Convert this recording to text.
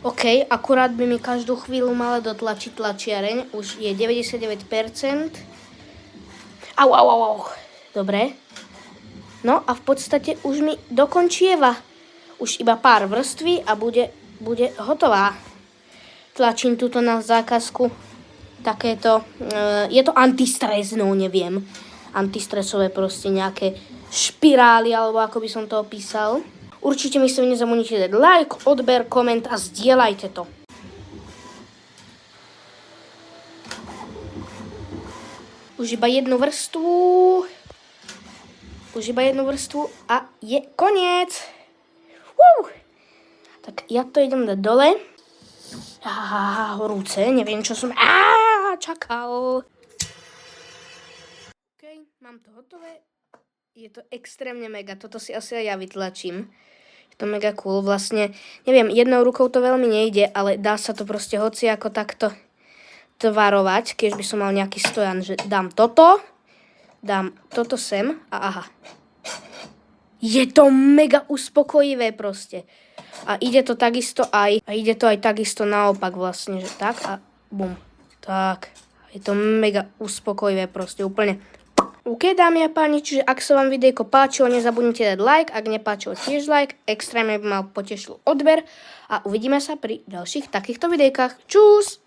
OK, akurát by mi každú chvíľu mala dotlačiť tlačiareň. Už je 99%. Au. Dobre. No a v podstate už mi dokončieva. Už iba pár vrství a bude hotová. Tlačím tuto na zákazku takéto, je to antistres, no neviem. Antistresové proste nejaké špirály, alebo ako by som to opísal. Určite mi sa nezabudnite dať like, odber, koment a zdieľajte to. Už iba jednu vrstvu a je koniec. Tak ja to idem dať dole. Horúce, neviem čo som čakal. OK, mám to hotové. Je to extrémne mega, toto si asi aj ja vytlačím. Je to mega cool, vlastne, neviem, jednou rukou to veľmi nejde, ale dá sa to proste hoci ako takto tvarovať, keď by som mal nejaký stojan, že dám toto sem a aha. Je to mega uspokojivé proste. A ide to aj takisto naopak vlastne, že tak a bum. Tak, je to mega uspokojivé proste, úplne. OK, dámy a páni, čiže ak sa vám videjko páčilo, nezabudnite dať like, ak nepáčilo tiež like, extrémne by mal potešil odber a uvidíme sa pri ďalších takýchto videjkách. Čus!